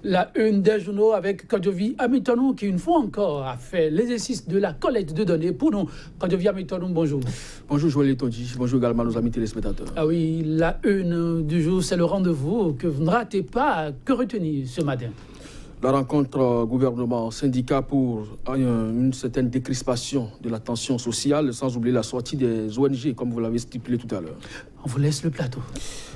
La une des journaux avec Kadjovi Amitonou qui, une fois encore, a fait l'exercice de la collecte de données pour nous. Kadjovi Amitonou, bonjour. Bonjour Joël Etonji, bonjour également nos amis téléspectateurs. Ah oui, la une du jour, c'est le rendez-vous que vous ne ratez pas. Que retenir ce matin? La rencontre gouvernement-syndicat pour une certaine décrispation de la tension sociale, sans oublier la sortie des ONG, comme vous l'avez stipulé tout à l'heure. On vous laisse le plateau.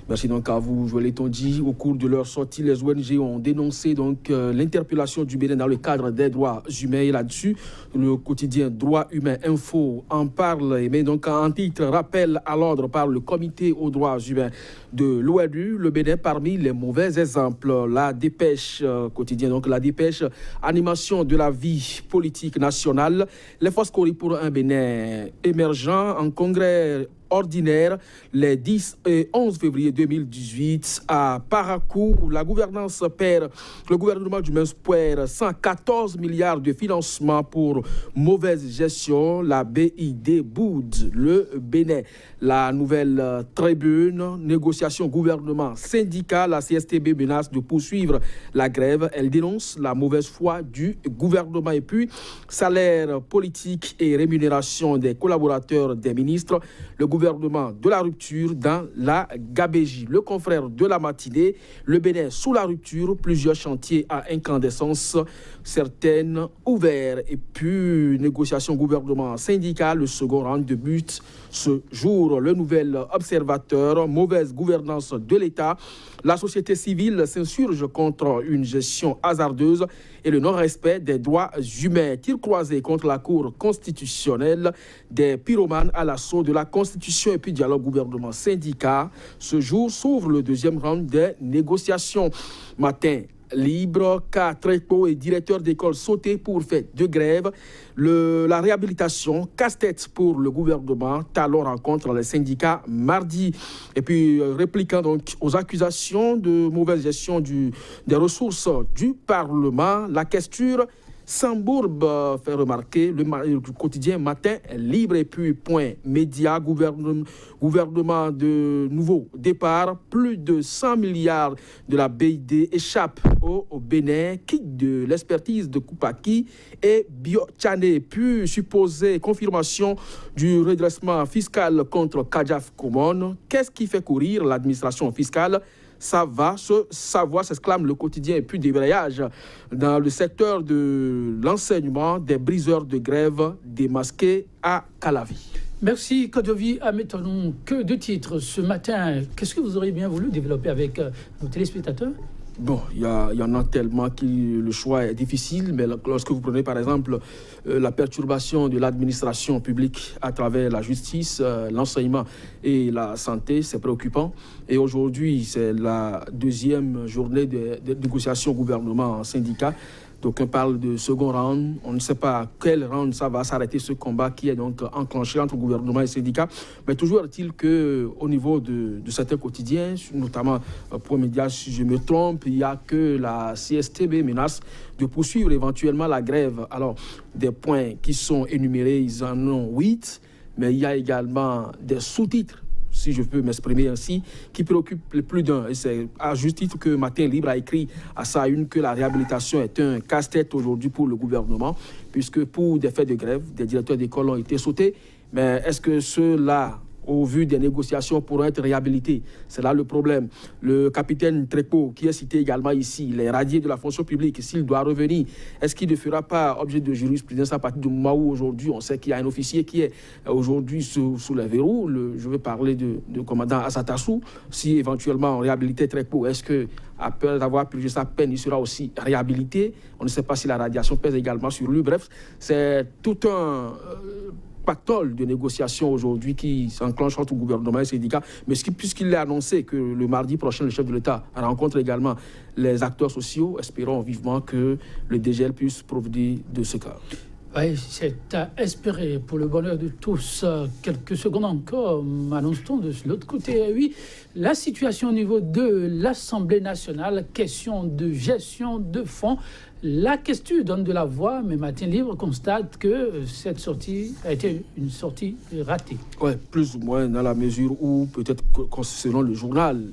Merci donc à vous, Joël Etonji. Au cours de leur sortie, les ONG ont dénoncé l'interpellation du Bénin dans le cadre des droits humains. Et là-dessus, le quotidien Droits Humains Info en parle et met donc en titre rappel à l'ordre par le Comité aux droits humains de l'ONU. Le Bénin parmi les mauvais exemples. La dépêche quotidien, donc la dépêche animation de la vie politique nationale. Les forces Cori pour un Bénin émergent en congrès ordinaire les 10 et 11 février 2018 à Parakou. La gouvernance perd, le gouvernement du perd 114 milliards de financement pour mauvaise gestion. La BID boude le Bénin. La nouvelle tribune, négociation gouvernement syndicat. La CSTB menace de poursuivre la grève. Elle dénonce la mauvaise foi du gouvernement. Et puis, salaire politique et rémunération des collaborateurs des ministres. Le gouvernement de la rupture dans la gabégie. Le confrère de la matinée, le Bénin sous la rupture, plusieurs chantiers à incandescence, certaines ouverts. Et puis, négociation gouvernement syndical, le second rang de but ce jour. Le nouvel observateur, mauvaise gouvernance de l'État. La société civile s'insurge contre une gestion hasardeuse et le non-respect des droits humains. Tir croisé contre la Cour constitutionnelle, des pyromanes à l'assaut de la Constitution et puis dialogue gouvernement-syndicat. Ce jour s'ouvre le deuxième round des négociations. Matin libre, cas Tréco et directeur d'école sauté pour fête de grève. La réhabilitation, casse-tête pour le gouvernement. Talon rencontre les syndicats mardi. Et puis, répliquant donc aux accusations de mauvaise gestion des ressources du Parlement, la questure Sambourbe fait remarquer le quotidien Matin libre et puis point média, gouvernement de nouveau départ, plus de 100 milliards de la BID échappent au Bénin, quitte de l'expertise de Koupaki et Biochane, puis supposée confirmation du redressement fiscal contre Kadjaf Komon. Qu'est-ce qui fait courir l'administration fiscale? Ça va se savoir, s'exclame le quotidien. Et puis débrayage dans le secteur de l'enseignement, des briseurs de grève démasqués à Calavi. Merci Kadjovi Amitonou. Que de titres ce matin. Qu'est-ce que vous auriez bien voulu développer avec nos téléspectateurs? Bon, il y en a tellement que le choix est difficile, mais lorsque vous prenez par exemple la perturbation de l'administration publique à travers la justice, l'enseignement et la santé, c'est préoccupant. Et aujourd'hui, c'est la deuxième journée de négociation gouvernement-syndicat. Donc on parle de second round, on ne sait pas à quel round ça va s'arrêter ce combat qui est donc enclenché entre gouvernement et syndicats. Mais toujours est-il qu'au niveau de certains quotidiens, notamment pour médias, si je me trompe, il n'y a que la CSTB menace de poursuivre éventuellement la grève. Alors des points qui sont énumérés, ils en ont 8, mais il y a également des sous-titres, si je peux m'exprimer ainsi, qui préoccupe plus d'un. Et c'est à juste titre que Matin Libre a écrit à sa une que la réhabilitation est un casse-tête aujourd'hui pour le gouvernement, puisque pour des faits de grève, des directeurs d'école ont été sautés. Mais est-ce que ceux-là, au vu des négociations, pourront être réhabilités? C'est là le problème. Le capitaine Tréco, qui est cité également ici, il est radié de la fonction publique. S'il doit revenir, est-ce qu'il ne fera pas objet de jurisprudence à partir du moment où aujourd'hui on sait qu'il y a un officier qui est aujourd'hui sous les verrous? Je veux parler de commandant Assatassou. Si éventuellement on réhabilitait Tréco, est-ce que après avoir purgé sa peine, il sera aussi réhabilité? On ne sait pas si la radiation pèse également sur lui. Bref, c'est tout un pactole de négociations aujourd'hui qui s'enclenche entre le gouvernement et syndicats. Mais puisqu'il est annoncé que le mardi prochain, le chef de l'État rencontre également les acteurs sociaux, espérons vivement que le DGL puisse provider de ce cas. Oui, c'est à espérer pour le bonheur de tous. Quelques secondes encore, annonce-t-on de l'autre côté. Oui, la situation au niveau de l'Assemblée nationale, question de gestion de fonds. La question donne de la voix, mais Matin Libre constate que cette sortie a été une sortie ratée. Oui, plus ou moins dans la mesure où, peut-être selon le journal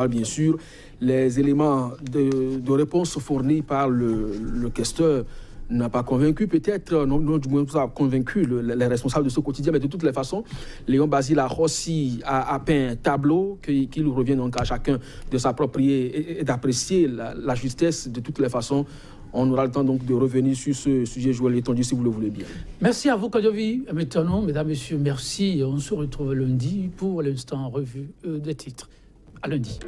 bien sûr, les éléments de réponse fournis par le questeur n'a pas convaincu, peut-être, non, du moins, ça a convaincu les responsables de ce quotidien, mais de toutes les façons, Léon Basile Rossi a peint un tableau qu'il revient donc à chacun de s'approprier et d'apprécier la justesse de toutes les façons. On aura le temps donc de revenir sur ce sujet, Joël Etonji, si vous le voulez bien. Merci à vous, Kadjovi. Maintenant, mesdames, messieurs, merci. On se retrouve lundi pour l'instant en revue des titres. À lundi.